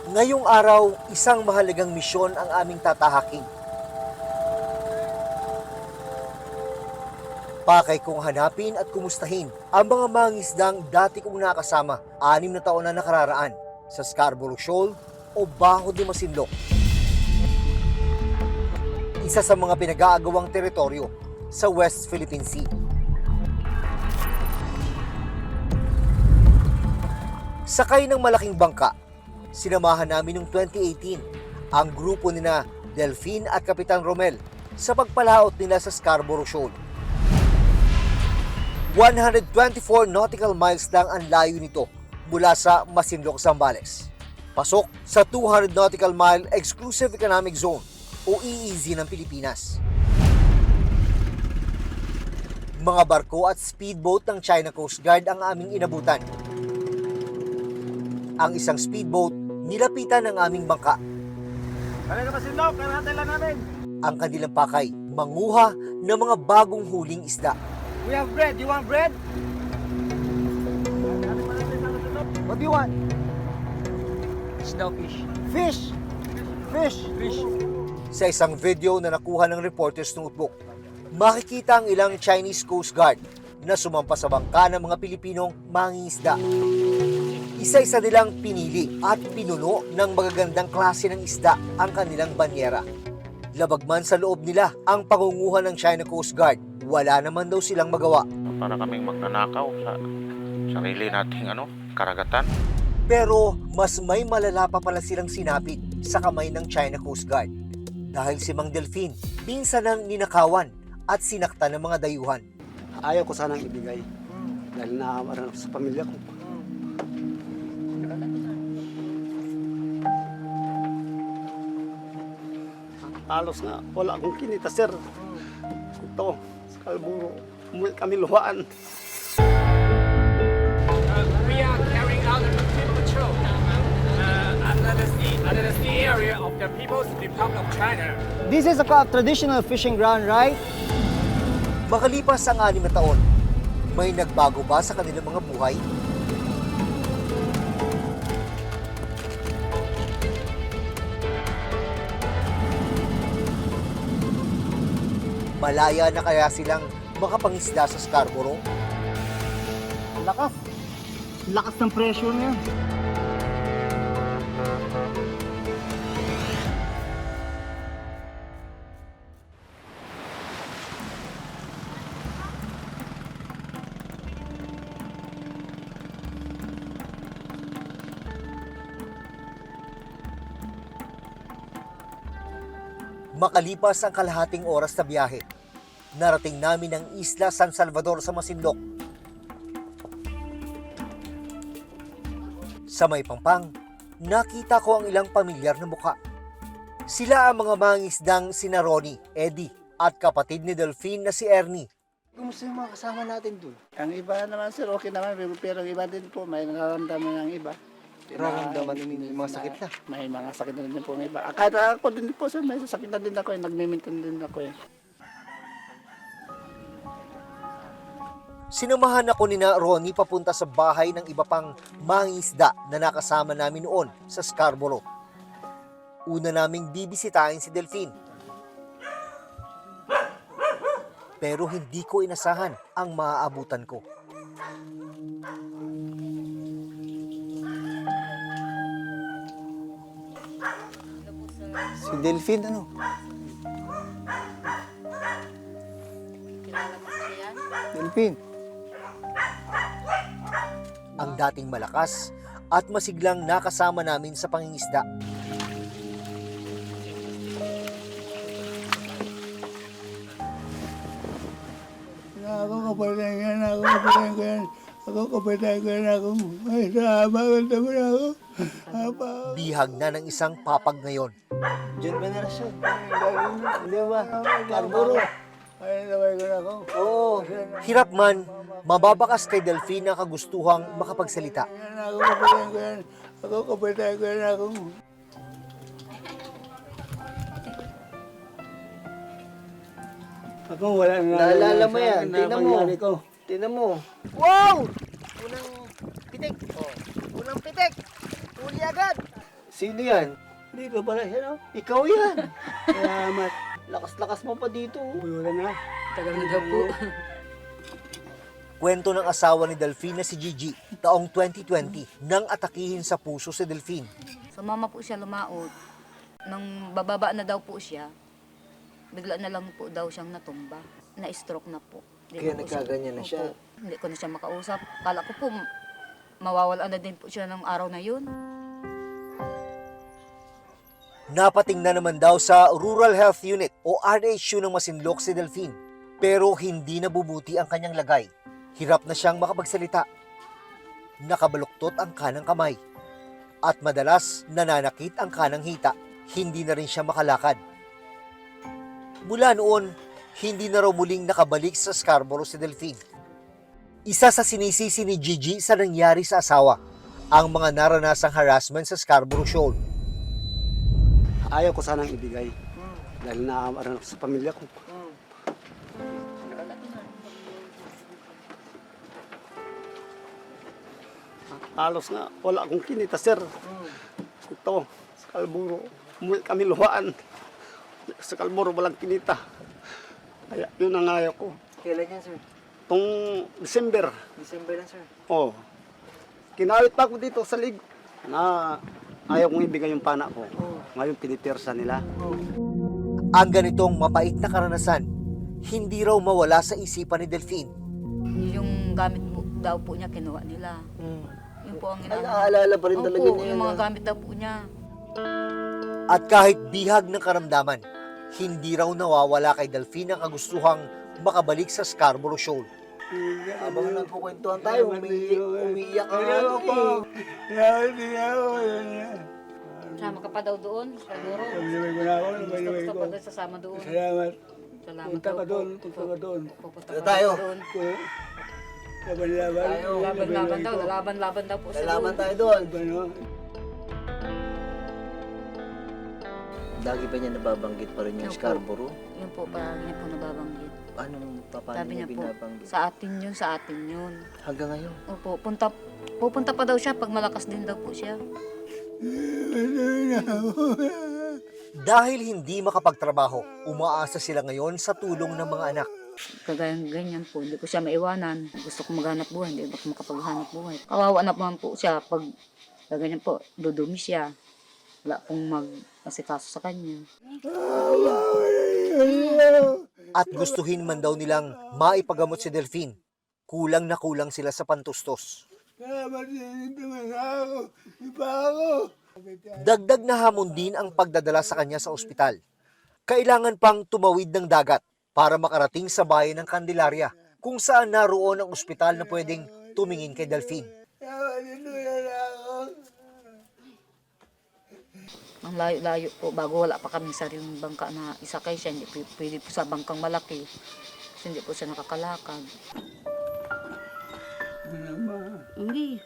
Ngayong araw, isang mahalagang misyon ang aming tatahaking. Pakay kong hanapin at kumustahin ang mga mangingisdang dati kong nakasama 6 na taon na nakararaan sa Scarborough Shoal o Baho de Masinloc. Isa sa mga pinag-aagawang teritoryo sa West Philippine Sea. Sakay ng malaking bangka, sinamahan namin noong 2018 ang grupo nina Delphine at Kapitan Romel sa pagpalaot nila sa Scarborough Shoal. 124 nautical miles lang ang layo nito mula sa Masinloc, Zambales. Pasok sa 200 nautical mile Exclusive Economic Zone o EEZ ng Pilipinas. Mga barko at speedboat ng China Coast Guard ang aming inabutan. Ang isang speedboat nilapitan ng aming bangka. Talaga Masinloc, karahatay lang namin. Ang kanilang pakay, manguha ng mga bagong huling isda. We have bread. You want bread? What do you want? Snowfish. Fish. Fish. Fish. Sa isang video na nakuha ng Reporter's Notebook, makikita ang ilang Chinese Coast Guard na sumampa sa bangka ng mga Pilipinong mangingisda. Isa-isa nilang pinili at pinuno ng magagandang klase ng isda ang kanilang banyera. Labag man sa loob nila ang pangunguha ng China Coast Guard, wala naman daw silang magawa. Para kaming magnanakaw sa sarili nating karagatan. Pero mas may malala pa pala silang sinapit sa kamay ng China Coast Guard. Dahil si Mang Delphine, pinsan ng ninakawan at sinaktan ng mga dayuhan. Ayaw ko sanang ibigay dahil nakamarang sa pamilya ko. Halos nga, wala akong kinita, sir. Ito, sa Scarborough, umuwi kami luhaan. We are carrying out a routine patrol under the sea area of the People's Republic of China. This is a traditional fishing ground, right? Makalipas ang 6 na taon, may nagbago ba sa kanilang mga buhay? Malaya na kaya silang makapangisda sa Scarborough? Lakas. Lakas ng pressure niya. Makalipas ang kalahating oras na biyahe, narating namin ang Isla San Salvador sa Masinloc. Sa may pampang, nakita ko ang ilang pamilyar na mukha. Sila ang mga mangingisdang sina Ronnie, Eddie, at kapatid ni Delphine na si Ernie. Kumusta yung mga kasama natin doon? Ang iba naman, sir, okay naman. Pero ang iba din po, may nararamdaman ng iba. Nararamdaman ninyo yung mga sakit na? May mga sakit na din po ng iba. Kahit ako din po, sir, may sakit na din ako. Nagmimintan din ako. Sinamahan ako ni na Ronnie papunta sa bahay ng iba pang mangingisda na nakasama namin noon sa Scarborough. Una naming bibisitahin si Delphine. Pero hindi ko inasahan ang maaabutan ko. Si Delphine, ano? Delphine. Ang dating malakas at masiglang nakasama namin sa pangingisda. Ako kapatayan ako, may sahabagan naman ako. Bihag na ng isang papag ngayon. Diyan ba na siya? Hindi ba? Scarborough. Ay, naway ko na ako. Oo. Hirap man, mababakas kay Delphine ang kagustuhang makapagsalita. Ako kapatayan ko yan ako. Ako wala na. Naalala mo yan, tingnan mo. Tingnan mo. Wow! Unang pitik. Oh. Unang pitik. Huli agad. Sino yan? Dito pala siya, no? Ikaw yan. Salamat. Lakas-lakas mo pa dito. Wala na. Tagal na daw po. Kwento ng asawa ni Delphine na si Gigi, taong 2020, nang atakihin sa puso si Delphine. Sumama po siya lumaot. Nang bababa na daw po siya, bigla na lang po daw siyang natumba. Na-stroke na po. Kaya nagkaganyan na siya? Opo. Hindi ko na siya makausap. Kala ko po, mawawalan na din po siya ng araw na yun. Napating na naman daw sa Rural Health Unit o RHU ng Masinloc si Delphine. Pero hindi nabubuti ang kanyang lagay. Hirap na siyang makapagsalita. Nakabaluktot ang kanang kamay. At madalas nananakit ang kanang hita. Hindi na rin siya makalakad. Mula noon, hindi na raw muling nakabalik sa Scarborough si Delphine. Isa sa sinisisi ni Gigi sa nangyari sa asawa, ang mga naranasang harassment sa Scarborough Shoal. Ayaw ko sanang ibigay. Dahil naaaran ako sa pamilya ko. Halos nga, wala akong kinita, sir. Ito, sa Scarborough. Umuwi kami luhaan. Sa Scarborough, walang kinita. Kaya yun ang ayaw ko. Kailan yan, sir? Itong December, December lang, sir. oh, kinawit pa ako dito sa lig na ayaw kong ibigay yung pana ko. Ngayon, pinipirsa nila. Ang ganitong mapait na karanasan, hindi raw mawala sa isipan ni Delphine. Yung gamit po, daw po niya, kinuha nila. Yun po ang Ay, naaalala pa rin Opo, talaga niya. yung mga gamit daw po niya. At kahit bihag ng karamdaman, hindi raw nawawala kay Delphine ang kagustuhang makabalik sa Scarborough Shoal. Habang nagkukwentuhan tayo, umiiyak ka nga Sama ka pa daw doon, siguro. Gusto ka pa daw sasama doon. Salamat. Salamat Punta ka daw doon, po. punta ka doon. Pupunta Tayo ka tayo. doon. Laban-laban. Laban-laban daw, laban-laban daw po siya Lalaban doon. tayo doon. Ano? Lagi ba niya nababanggit pa rin yung Opo. Scarborough? Yun po, parang niya po nababanggit. Paano Sabi niya niya po, binabanggit? sa atin yun. Hanggang ngayon. Opo, pupunta pa daw siya pag malakas din daw po siya. Dahil hindi makapagtrabaho, umaasa sila ngayon sa tulong ng mga anak. Kagaya ganyan po, hindi ko siya maiwanan. Gusto ko maghanap buhay, hindi ako makapaghanap buhay. Kawawa na po siya pag ganyan po, dudumi siya. Wala pong mag-asikaso sa kanya. At gustuhin man daw nilang maipagamot si Delphine. Kulang na kulang sila sa pantustos. Dagdag na hamon din ang pagdadala sa kanya sa ospital. Kailangan pang tumawid ng dagat para makarating sa bayan ng Candelaria, kung saan naroon ang ospital na pwedeng tumingin kay Delphine. Ang layo-layo po, bago wala pa kaming sariling bangka na isakay siya, hindi pwede po sa bangkang malaki. Kasi hindi po siya nakakalakad. Hindi.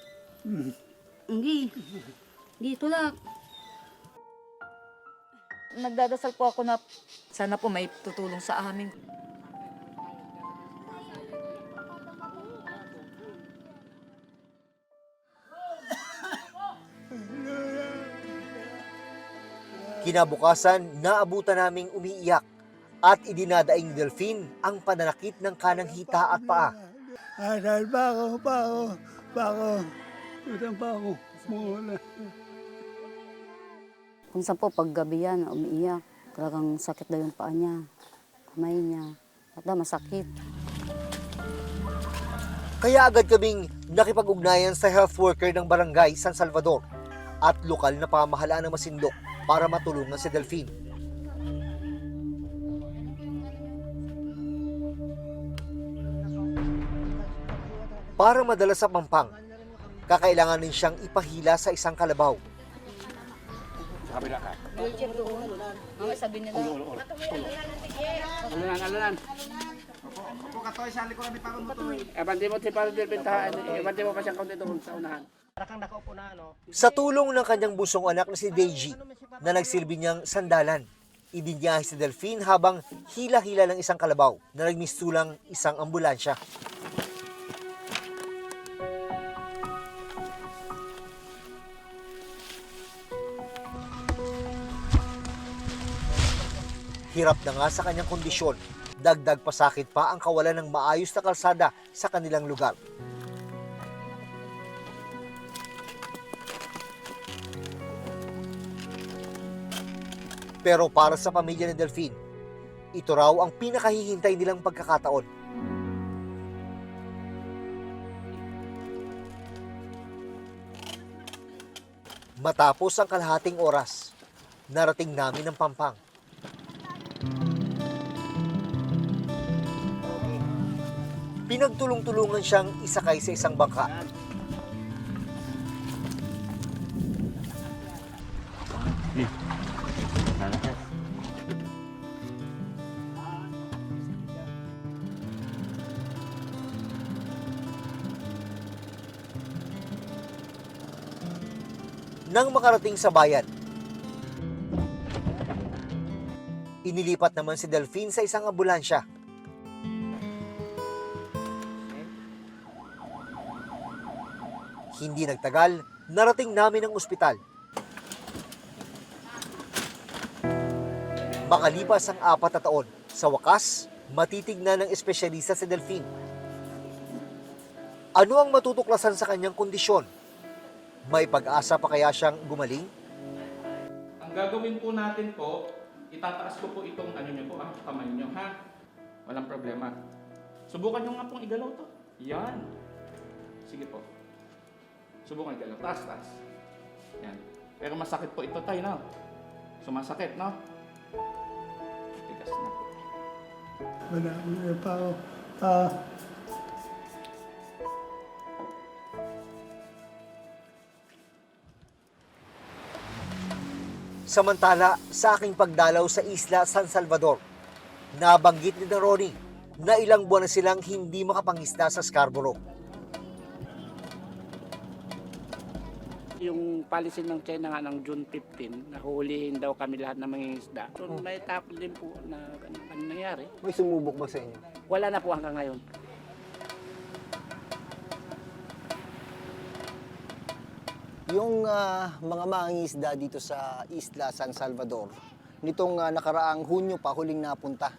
Dito lang. Nagdadasal po ako na sana po may tutulong sa amin. Kinabukasan, naabutan naming umiiyak at idinadaing ni Delphine ang pananakit ng kanang hita at paa. Asal pa ako. Utang pa ako. Mula. Kung saan po, pag gabi yan, umiiyak. Talagang sakit daw yung paa niya, kamay niya. At daw masakit. Kaya agad kaming nakipag-ugnayan sa health worker ng barangay San Salvador at lokal na pamahalaan ng Masinloc para matulungan si Delphine. Para madala sa Pampang, kakailangan din siyang ipahila sa isang kalabaw. Wheelchair doon. Mamaya sabi nila. Alunan. Ebante mo si Padre del Bentahan. Ebante mo pa siyang kaunti doon sa unahan. Sa tulong ng kanyang busong anak na si Deji, na nagsilbi niyang sandalan, idinyahe si Delphine habang hila-hila ng isang kalabaw na nagmistulang isang ambulansya. Hirap na nga sa kanyang kondisyon, dagdag pasakit pa ang kawalan ng maayos na kalsada sa kanilang lugar. Pero para sa pamilya ni Delphine, ito raw ang pinakahihintay nilang pagkakataon. Matapos ang kalahating oras, narating namin ang Pampang. Pinagtulong-tulungan siyang isakay sa isang bangka. Nang makarating sa bayan, inilipat naman si Delphine sa isang ambulansya. Hindi nagtagal, narating namin ang ospital. Makalipas ang 4 na taon, sa wakas, matitignan ng espesyalista si Delphine. Ano ang matutuklasan sa kanyang kondisyon? May pag-asa pa kaya siyang gumaling? Ang gagawin po natin po, itataas ko po itong kamay nyo, ha? Walang problema. Subukan nyo nga pong igalaw to. Yan. Sige po. Subukan igalaw. Taas, taas. Yan. Pero masakit po ito tayo, no? Sumasakit, no? Tigas na. Wala pa ako. Samantala, sa aking pagdalaw sa isla San Salvador, nabanggit ni Ronnie na ilang buwan na silang hindi makapangisda sa Scarborough. Yung policy ng China nga ng June 15, nahuhulihin daw kami lahat ng mga isda. So may tapon din po na ano nangyari. May sumubok ba sa inyo? Wala na po hanggang ngayon. Yung mga mangingisda dito sa Isla San Salvador, nitong nakaraang Hunyo pa huling napunta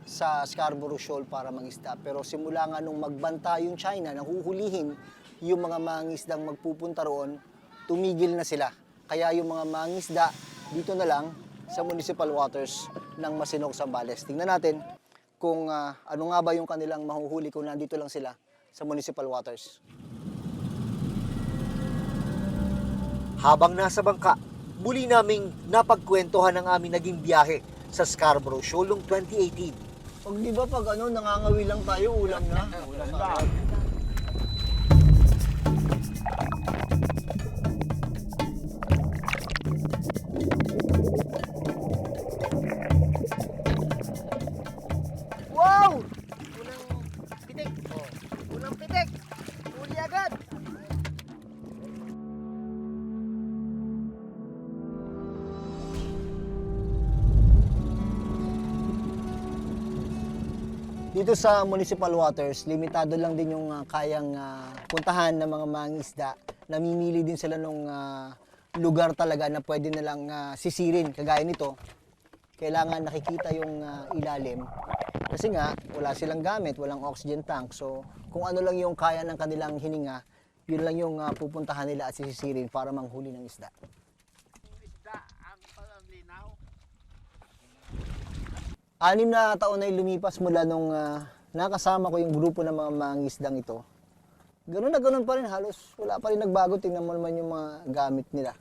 sa Scarborough Shoal para mangisda. Pero simula nga nung magbanta yung China, nahuhulihin yung mga mangingisdang magpupunta roon, tumigil na sila. Kaya yung mga mangingisda dito na lang sa municipal waters ng Masinloc, Zambales. Tingnan natin kung ano nga ba yung kanilang mahuhuli kung nandito lang sila sa municipal waters. Habang nasa bangka, muli naming napagkwentuhan ang aming naging biyahe sa Scarborough Shoal noong 2018. Pag di ba pag nangangawi lang tayo, ulam na. Ulam na. Wow! Ulang pitik. Oh. Ulang pitik. Huli agad. Dito sa municipal waters, limitado lang din yung kayang puntahan ng mga mangingisda. Namimili din sila ng lugar talaga na pwede nilang sisirin. Kagaya nito, kailangan nakikita yung ilalim. Kasi nga, wala silang gamit, walang oxygen tank. So, kung ano lang yung kaya ng kanilang hininga, yun lang yung pupuntahan nila at sisirin para manghuli ng isda. 6 na taon na lumipas mula nung nakasama ko yung grupo ng mga mangingisdang ito. Ganun na ganun pa rin, halos wala pa rin nagbago. Tingnan mo naman yung mga gamit nila.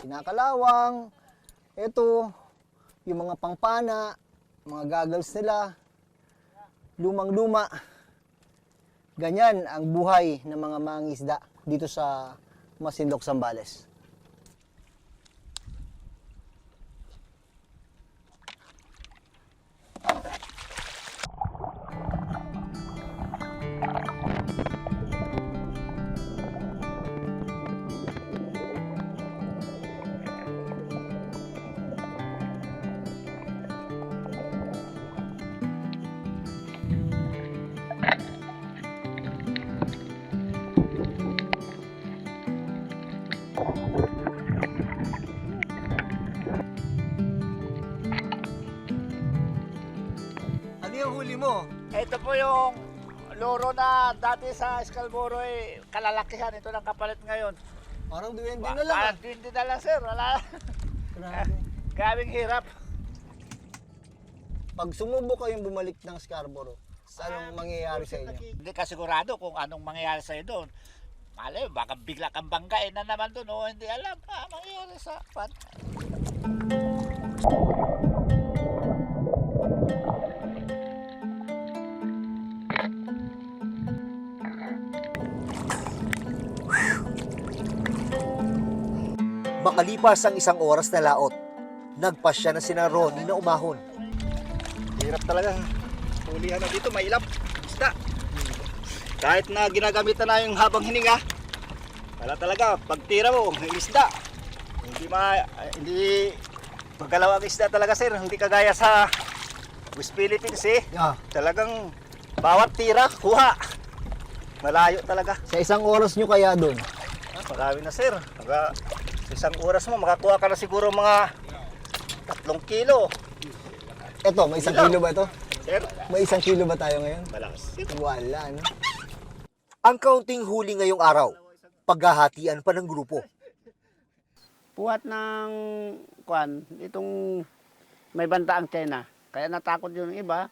Kinakalawang, ito, yung mga pangpana, mga goggles nila, lumang-luma. Ganyan ang buhay ng mga mangingisda dito sa Masinloc, Zambales. huli mo? Ito po yung loro na dati sa Scarborough kalalakihan. Ito ng kapalit ngayon. Parang duwende na lang. Parang hindi na lang, sir. Wala. Grabe. Gawing hirap. Pag sumubok kayong bumalik ng Scarborough, anong mangyayari sa inyo? Hindi ka sigurado kung anong mangyayari sa'yo doon. Malay, baka bigla kang banggain na naman doon. O hindi alam pa mangyayari sa pan. Makalipas ang isang oras na laot, nagpasya na sina Ronnie na umahon. Hirap talaga. Hulihan na dito, may ilap. Isda. Kahit na ginagamit na yung habang hininga, wala talaga. Pag tira mo, may isda. Hindi magalaw ang isda talaga, sir. Hindi kagaya sa West Philippines, eh. Yeah. Talagang bawat tira, kuha. Malayo talaga. Sa isang oras nyo kaya doon? Marami na, sir. Sa isang oras mo, makakuha ka na siguro mga 3 kilo. Eto, may 1 Kilo. kilo ba ito? Sir, May 1 kilo ba tayo ngayon? malakas. Wala, no? Ang kaunting huli ngayong araw, paghahatian pa ng grupo. Puwat ng itong may banta ang China. Kaya natakot yung iba.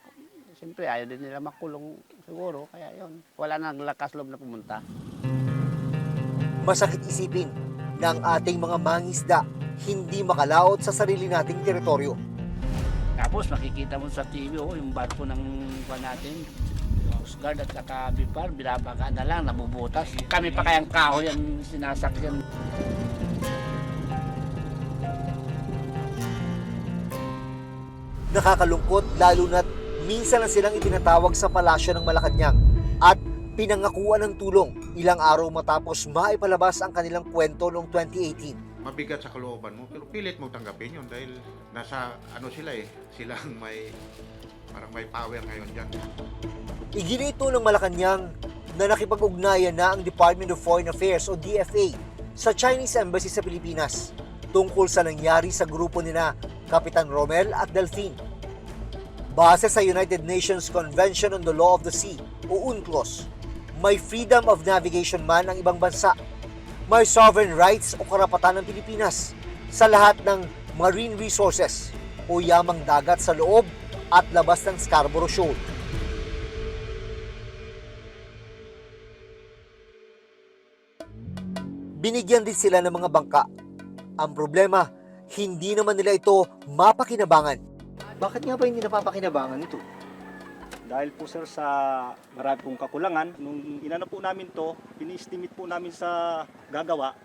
Siyempre ayaw din nila makulong siguro. Kaya yun, wala nang lakas loob na pumunta. Masakit isipin na ang ating mga mangisda hindi makalaot sa sarili nating teritoryo. Tapos makikita mo sa TV yung barko ng natin. Coast Guard at saka Bipar, binabaga na lang, nabubutas. Kami pa kayang kahoy ang sinasakyan. Nakakalungkot lalo na't minsan na silang itinatawag sa palasyo ng Malacanang at pinangakuan ng tulong ilang araw matapos maipalabas ang kanilang kwento noong 2018. Mabigat sa kalooban mo, pero pilit mo tanggapin yun dahil nasa sila silang parang may power ngayon dyan. Iginito ng Malacanang na nakipag-ugnayan na ang Department of Foreign Affairs o DFA sa Chinese Embassy sa Pilipinas tungkol sa nangyari sa grupo nina Kapitan Romel at Delfin. Base sa United Nations Convention on the Law of the Sea o UNCLOS, may freedom of navigation man ang ibang bansa. May sovereign rights o karapatan ng Pilipinas sa lahat ng marine resources o yamang dagat sa loob at labas ng Scarborough Shoal. Binigyan din sila ng mga bangka. Ang problema, hindi naman nila ito mapakinabangan. Bakit nga ba hindi napapakinabangan ito? Dahil po, sir, sa marami pong kakulangan, nung inano po namin to, ini-estimate po namin sa gagawa,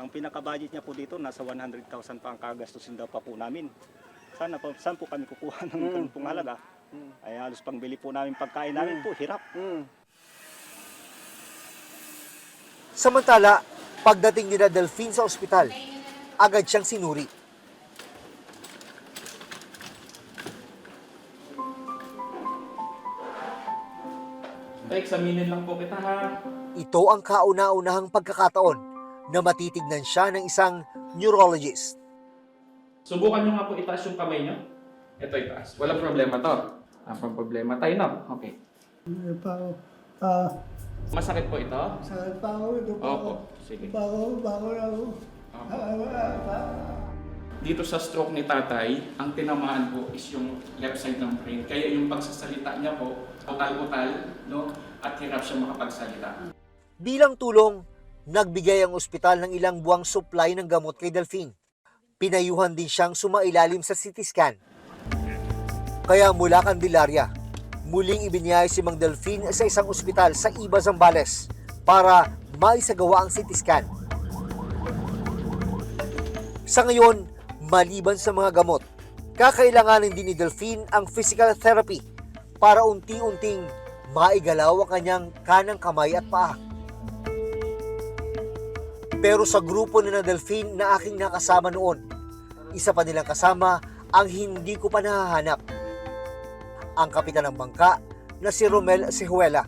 ang pinaka-budget niya po dito, nasa 100,000 pa ang kagastusin daw pa po namin. Sana po, saan po kami kukuha ng ganun pong halaga? Ay halos pangbili po namin pagkain namin po, hirap. Samantala, pagdating nila Delfin sa ospital, agad siyang sinuri. Examinin lang po kita ha. Ito ang kauna-unahang pagkakataon na matitignan siya ng isang neurologist. Subukan nyo nga po itaas yung kamay nyo. Ito itaas. Walang problema to. Ang problema tayo na. Okay. Masakit po ito? Sakit pa ako, ito pa ako. Opo. Sige. Bako ako. Dito sa stroke ni tatay, ang tinamaan po is yung left side ng brain. Kaya yung pagsasalita niya po, utal-utal, no? At hirap siya makapagsalita. Bilang tulong, nagbigay ang ospital ng ilang buwang supply ng gamot kay Delfin. Pinayuhan din siyang sumailalim sa CT scan. Kaya mula Candelaria, muling ibiniyay si Mang Delfin sa isang ospital sa Iba, Zambales para maisagawa ang CT scan. Sa ngayon, maliban sa mga gamot, kakailanganin din ni Delfin ang physical therapy para unti-unting maigalaw ang kanyang kanang kamay at paa. Pero sa grupo na Delfin na aking nakasama noon, isa pa nilang kasama ang hindi ko pa nahahanap. Ang kapitan ng bangka na si Romel Sihuela.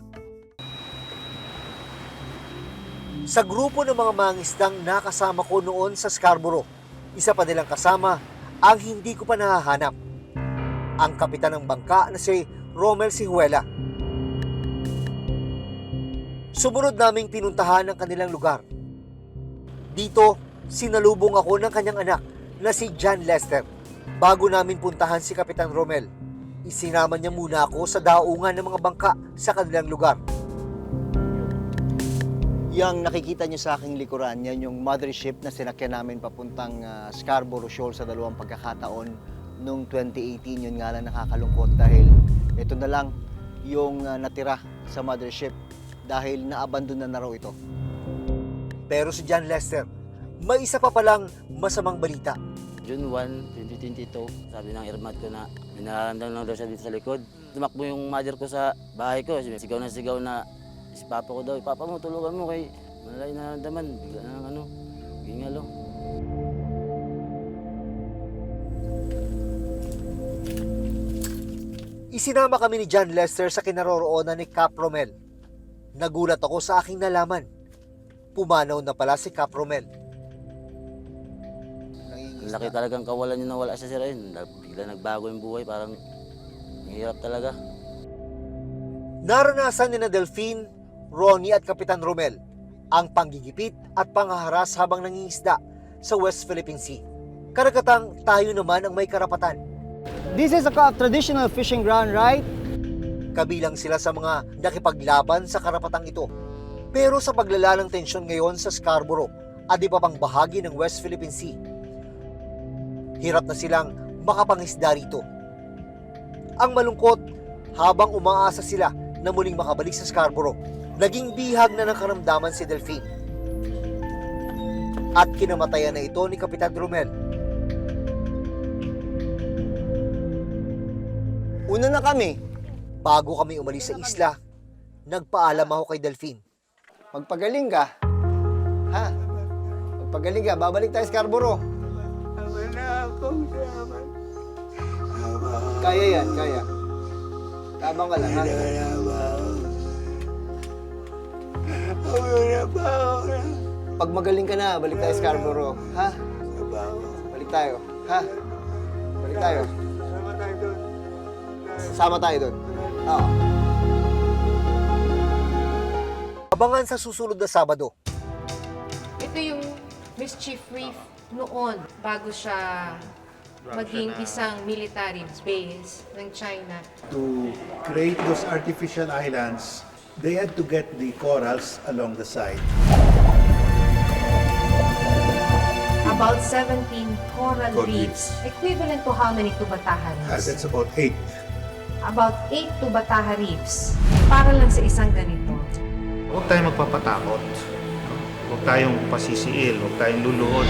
Sa grupo ng mga mangisdang nakasama ko noon sa Scarborough, isa pa nilang kasama ang hindi ko pa nahahanap. Ang kapitan ng bangka na si Romel Sihuela. Sumunod naming pinuntahan ang kanilang lugar. Dito, sinalubong ako ng kanyang anak na si John Lester. Bago namin puntahan si Kapitan Romel, isinama niya muna ako sa daungan ng mga bangka sa kanilang lugar. Yang nakikita nyo sa aking likuran, yan yung mothership na sinakyan namin papuntang Scarborough Shoal sa dalawang pagkakataon noong 2018. Yun nga lang nakakalungkot dahil ito na lang yung natira sa mothership dahil naabandon na raw ito. Pero si John Lester, may isa pa palang masamang balita. June 1, 2022, sabi ng airmat ko na may nararamdaman lang daw siya dito sa likod. Tumakbo yung mother ko sa bahay ko, sigaw na si papa ko daw, papa mo tulungan mo kay malay na nararamdaman, bigla na gingalo. Isinama kami ni John Lester sa kinaroroonan ni Cap Romel. Nagulat ako sa aking nalaman. Pumanaw na pala si Cap Romel. Ang laki talagang kawalan niya na wala siya sir ayun. Bigla nagbago yung buhay, parang mahirap talaga. Naranasan ni na Delphine, Ronnie at Kapitan Romel ang panggigipit at panghaharas habang nangingisda sa West Philippine Sea. Karagatang tayo naman ang may karapatan. This is a traditional fishing ground, right? Kabilang sila sa mga nakipaglaban sa karapatang ito. Pero sa paglala ng tensyon ngayon sa Scarborough at iba pang bahagi ng West Philippine Sea, hirap na silang makapangisda rito. Ang malungkot, habang umaasa sila na muling makabalik sa Scarborough, naging bihag na ng karamdaman si Delphine. At kinamatayan na ito ni Kapitan Romel. Una na kami. Bago kami umalis sa isla, nagpaalam ako kay Delphine. Magpagaling ka. Ha? Magpagaling ka. Babalik tayo sa Scarborough. Kaya yan, kaya. Tabang ka lang, ha? Pag magaling ka na, balik tayo sa Scarborough. Ha? Balik tayo. Ha? Balik tayo. Sama tayo doon. Oo. Abangan sa susunod na Sabado. Ito yung Mischief Reef noon bago siya maging isang military base ng China. To create those artificial islands, they had to get the corals along the side. About 17 coral reefs. Equivalent to how many Tubataha reefs? That's about 8. About 8 Tubataha reefs. Para lang sa isang ganito. Huwag tayong magpapatakot. Huwag tayong pasisiil, huwag tayong luluhod.